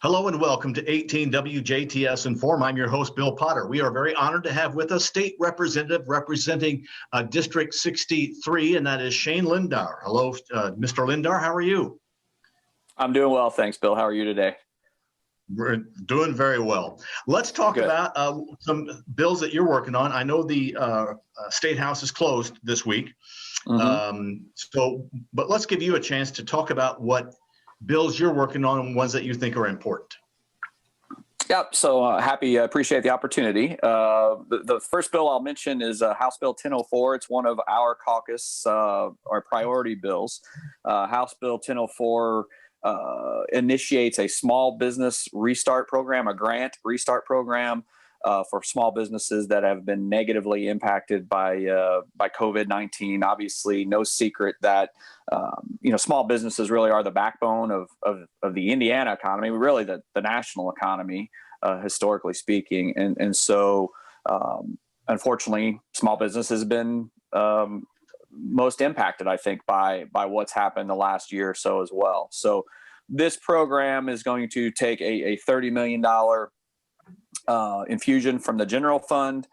Hello and welcome to 18 WJTS Inform. I'm your host, Bill Potter. We are very honored to have with us State Representative representing District 63, and that is Shane Lindauer. Hello, Mr. Lindauer. How are you? I'm doing well, thanks, Bill. How are you today? We're doing very well. Let's talk about some bills that you're working on. I know the State House is closed this week, but let's give you a chance to talk about what bills you're working on and ones that you think are important. Yep. So appreciate the opportunity. The first bill I'll mention is House Bill 1004. It's one of our caucus our priority bills. House Bill 1004 initiates a small business restart program, a grant restart program for small businesses that have been negatively impacted by COVID-19. Obviously, no secret that small businesses really are the backbone of the Indiana economy, really the national economy, historically speaking. And so, unfortunately, small business has been most impacted, I think, by what's happened the last year or so as well. So this program is going to take a $30 million infusion from the general fund,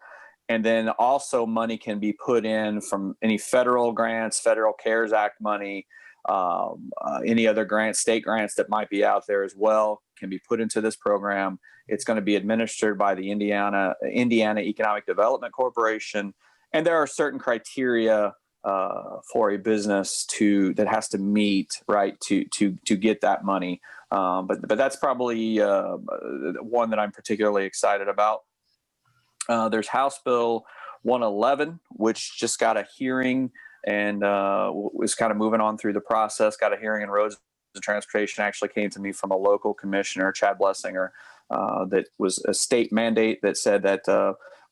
and then also money can be put in from any federal grants, federal CARES Act money, any other grants, state grants that might be out there as well can be put into this program. It's going to be administered by the Indiana Economic Development Corporation, and there are certain criteria for a business that has to meet, right, to get that money. But that's probably one that I'm particularly excited about. There's House Bill 111, which just got a hearing and was kind of moving on through the process, got a hearing in Roads and Transportation. Actually came to me from a local commissioner, Chad Blessinger, that was a state mandate that said that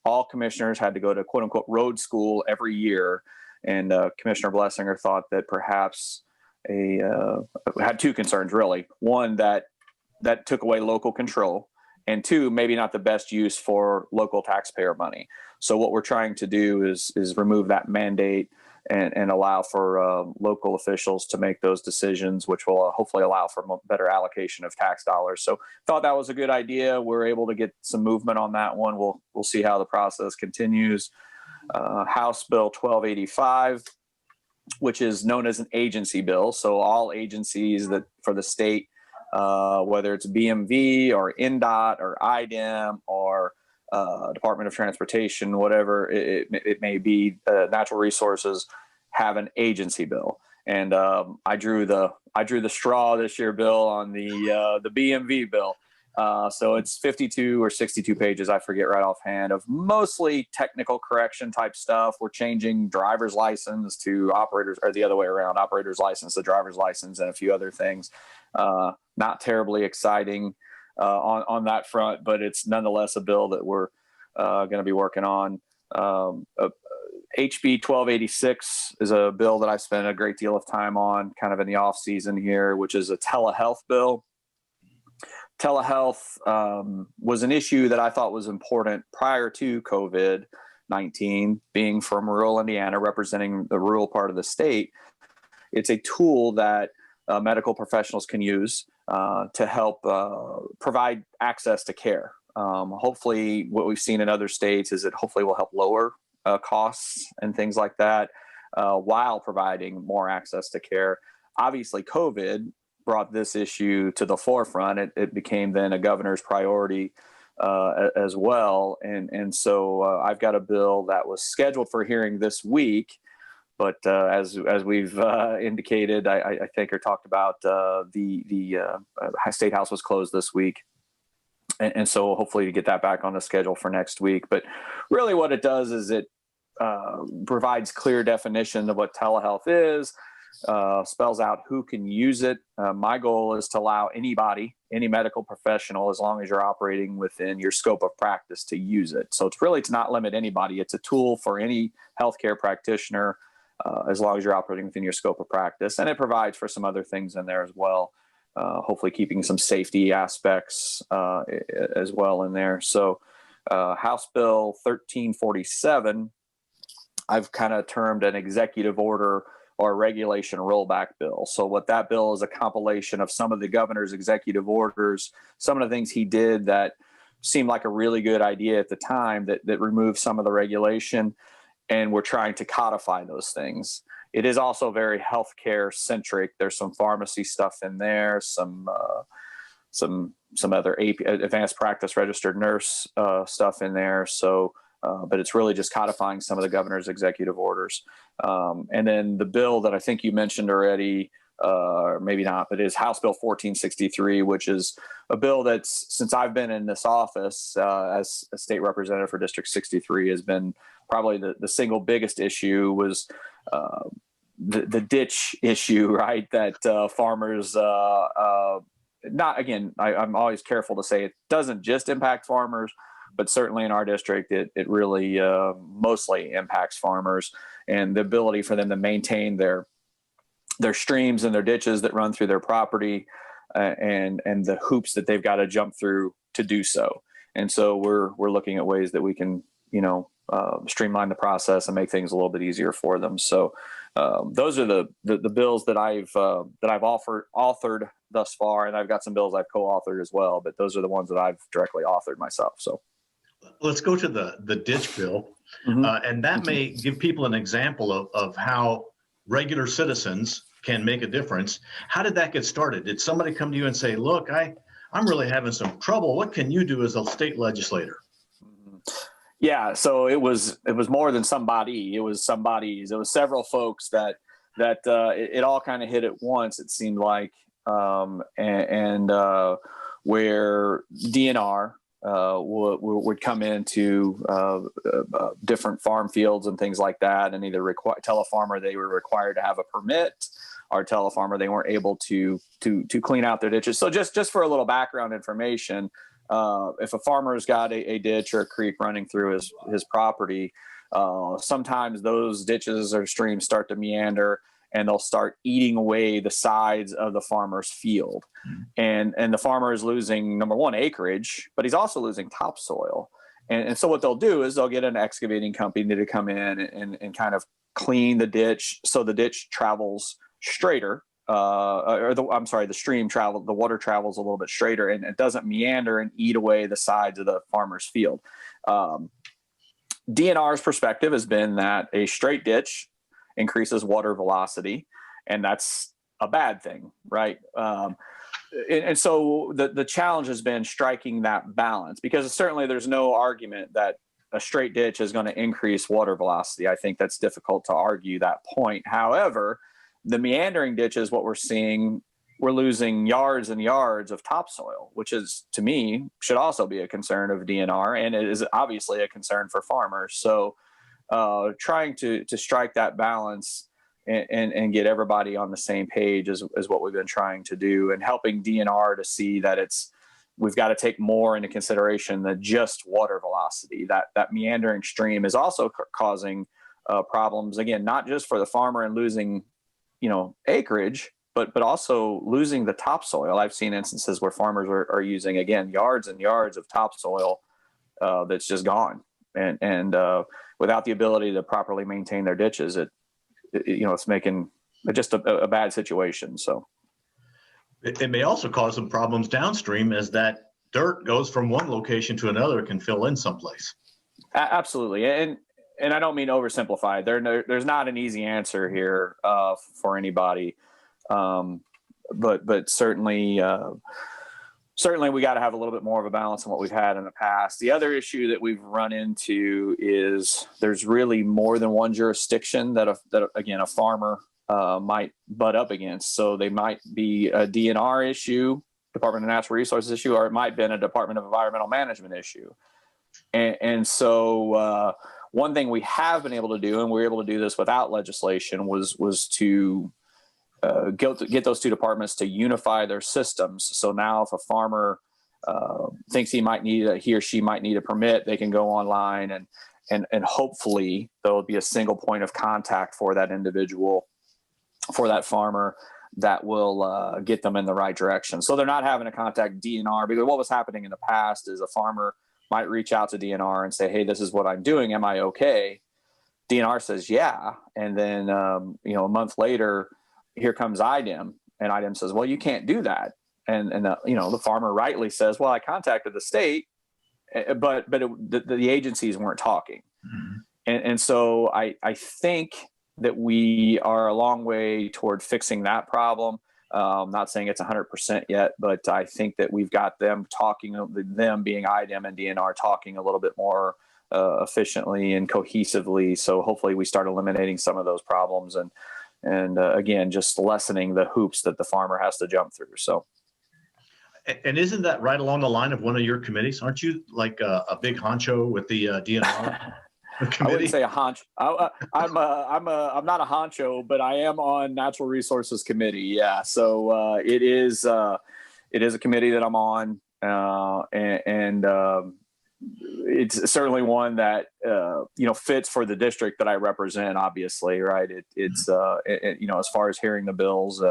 all commissioners had to go to quote unquote road school every year. And Commissioner Blessinger thought that perhaps had two concerns, really. One, that took away local control, and two, maybe not the best use for local taxpayer money. So what we're trying to do is remove that mandate and allow for local officials to make those decisions, which will hopefully allow for better allocation of tax dollars. So thought that was a good idea. We're able to get some movement on that one. We'll see how the process continues. House Bill 1285, which is known as an agency bill. So all agencies that for the state, whether it's BMV or NDOT or IDEM or Department of Transportation, whatever it may be, natural resources, have an agency bill. And I drew the straw this year, Bill, on the BMV bill. So it's 52 or 62 pages, I forget right offhand, of mostly technical correction type stuff. We're changing driver's license to operators, or the other way around, operator's license to driver's license, and a few other things. Not terribly exciting on that front, but it's nonetheless a bill that we're going to be working on. HB 1286 is a bill that I've spent a great deal of time on kind of in the off season here, which is a telehealth bill. Telehealth was an issue that I thought was important prior to COVID-19, being from rural Indiana, representing the rural part of the state. It's a tool that medical professionals can use to help provide access to care. Hopefully, what we've seen in other states is it hopefully will help lower costs and things like that while providing more access to care. Obviously, COVID brought this issue to the forefront. It became then a governor's priority as well. And so I've got a bill that was scheduled for hearing this week, but as we've indicated, I think or talked about, the State House was closed this week. And so hopefully to get that back on the schedule for next week. But really what it does is it provides clear definition of what telehealth is, spells out who can use it. My goal is to allow anybody, any medical professional, as long as you're operating within your scope of practice, to use it. So it's really to not limit anybody. It's a tool for any healthcare practitioner, as long as you're operating within your scope of practice. And it provides for some other things in there as well, hopefully keeping some safety aspects as well in there. So House Bill 1347, I've kind of termed an executive order or regulation rollback bill. So what that bill is a compilation of some of the governor's executive orders, some of the things he did that seemed like a really good idea at the time that removed some of the regulation, and we're trying to codify those things. It is also very healthcare centric. There's some pharmacy stuff in there, some other advanced practice registered nurse stuff in there. So, but it's really just codifying some of the governor's executive orders. And then the bill that I think you mentioned already, or maybe not, but is House Bill 1463, which is a bill that's, since I've been in this office as a state representative for District 63, has been probably the single biggest issue was the ditch issue, right? That farmers, not, again, I'm always careful to say it doesn't just impact farmers, but certainly in our district, it really mostly impacts farmers, and the ability for them to maintain their streams and their ditches that run through their property, and the hoops that they've got to jump through to do so. And so we're looking at ways that we can, streamline the process and make things a little bit easier for them. So those are the bills that I've authored thus far, and I've got some bills I've co-authored as well. But those are the ones that I've directly authored myself. So let's go to the ditch bill, and that may give people an example of how regular citizens can make a difference. How did that get started? Did somebody come to you and say, "Look, I'm really having some trouble. What can you do as a state legislator?" Yeah, so it was more than somebody. It was somebody's. It was several folks that it all kind of hit at once. It seemed like, and where DNR would come into different farm fields and things like that, and either tell a farmer they were required to have a permit, or tell a farmer they weren't able to clean out their ditches. So just for a little background information. If a farmer's got a ditch or a creek running through his property, sometimes those ditches or streams start to meander, and they'll start eating away the sides of the farmer's field. And the farmer is losing, number one, acreage, but he's also losing topsoil. And so what they'll do is they'll get an excavating company to come in and kind of clean the ditch so the ditch travels straighter. The stream the water travels a little bit straighter, and it doesn't meander and eat away the sides of the farmer's field. DNR's perspective has been that a straight ditch increases water velocity, and that's a bad thing, right? And so the challenge has been striking that balance, because certainly there's no argument that a straight ditch is going to increase water velocity. I think that's difficult to argue that point. However, the meandering ditches, what we're seeing, we're losing yards and yards of topsoil, which is, to me, should also be a concern of DNR, and it is obviously a concern for farmers. So trying to strike that balance and get everybody on the same page is what we've been trying to do, and helping DNR to see that we've got to take more into consideration than just water velocity. That meandering stream is also causing problems, again, not just for the farmer and losing acreage, but also losing the topsoil. I've seen instances where farmers are using, again, yards and yards of topsoil that's just gone, and without the ability to properly maintain their ditches, it's making just a bad situation. So it may also cause some problems downstream, as that dirt goes from one location to another, can fill in someplace. Absolutely, and I don't mean oversimplified. There's not an easy answer here for anybody, but certainly we got to have a little bit more of a balance than what we've had in the past. The other issue that we've run into is there's really more than one jurisdiction that a farmer might butt up against. So they might be a DNR issue, Department of Natural Resources issue, or it might have been a Department of Environmental Management issue. And so one thing we have been able to do, and we were able to do this without legislation, was to get those two departments to unify their systems. So now if a farmer thinks he or she might need a permit, they can go online and hopefully there will be a single point of contact for that individual, for that farmer, that will get them in the right direction. So they're not having to contact DNR, because what was happening in the past is a farmer might reach out to DNR and say, "Hey, this is what I'm doing. Am I okay?" DNR says, yeah. And then, a month later, here comes IDEM, and IDEM says, well, you can't do that. And the farmer rightly says, well, I contacted the state, but the agencies weren't talking. Mm-hmm. And so I think that we are a long way toward fixing that problem. I'm not saying it's 100% yet, but I think that we've got them talking, them being IDEM and DNR talking a little bit more efficiently and cohesively. So hopefully we start eliminating some of those problems and again, just lessening the hoops that the farmer has to jump through. So. And isn't that right along the line of one of your committees? Aren't you like a big honcho with the DNR committee? I wouldn't say a honcho. I'm not a honcho, but I am on Natural Resources Committee. Yeah, so it is a committee that I'm on, and it's certainly one that fits for the district that I represent. Obviously, right? It's as far as hearing the bills.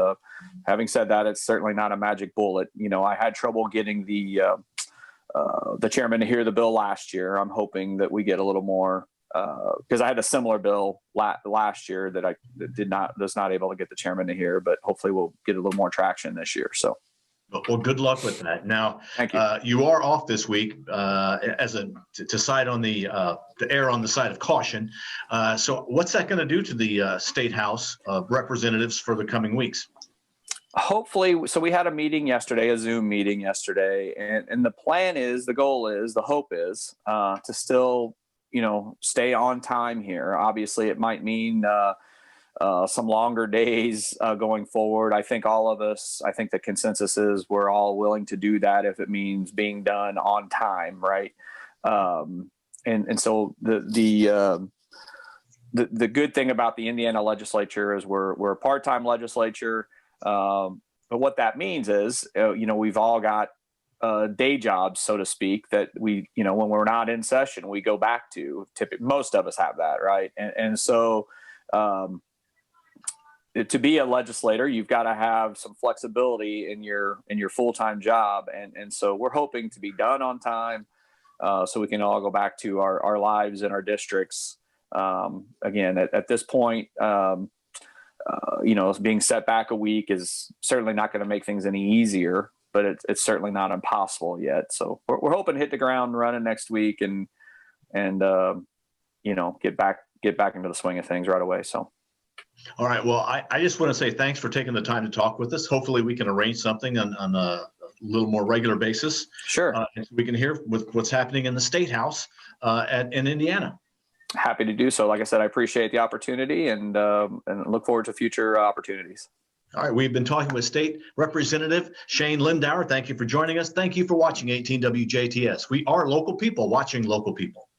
Having said that, it's certainly not a magic bullet. I had trouble getting the chairman to hear the bill last year. I'm hoping that we get a little more because I had a similar bill last year that I was not able to get the chairman to hear. But hopefully, we'll get a little more traction this year. So. Well, good luck with that. Now, thank you. You are off this week to side on to err on the side of caution. So, what's that going to do to the State House of Representatives for the coming weeks? Hopefully, so we had a meeting yesterday, a Zoom meeting yesterday, and the plan is, the goal is, the hope is to still, stay on time here. Obviously, it might mean some longer days going forward. I think all of us, I think the consensus is we're all willing to do that if it means being done on time, right? And so the good thing about the Indiana legislature is we're a part-time legislature. But what that means is, we've all got day jobs, so to speak, that we, when we're not in session, we go back to. Most of us have that, right? And so to be a legislator, you've got to have some flexibility in your full-time job. And so we're hoping to be done on time so we can all go back to our lives in our districts. Again, at this point, being set back a week is certainly not going to make things any easier, but it's certainly not impossible yet. So we're hoping to hit the ground running next week and get back into the swing of things right away. So. All right. Well, I just want to say thanks for taking the time to talk with us. Hopefully we can arrange something on a little more regular basis. Sure. And we can hear with what's happening in the State House in Indiana. Happy to do so. Like I said, I appreciate the opportunity and look forward to future opportunities. All right. We've been talking with State Representative Shane Lindauer. Thank you for joining us. Thank you for watching 18 WJTS. We are local people watching local people.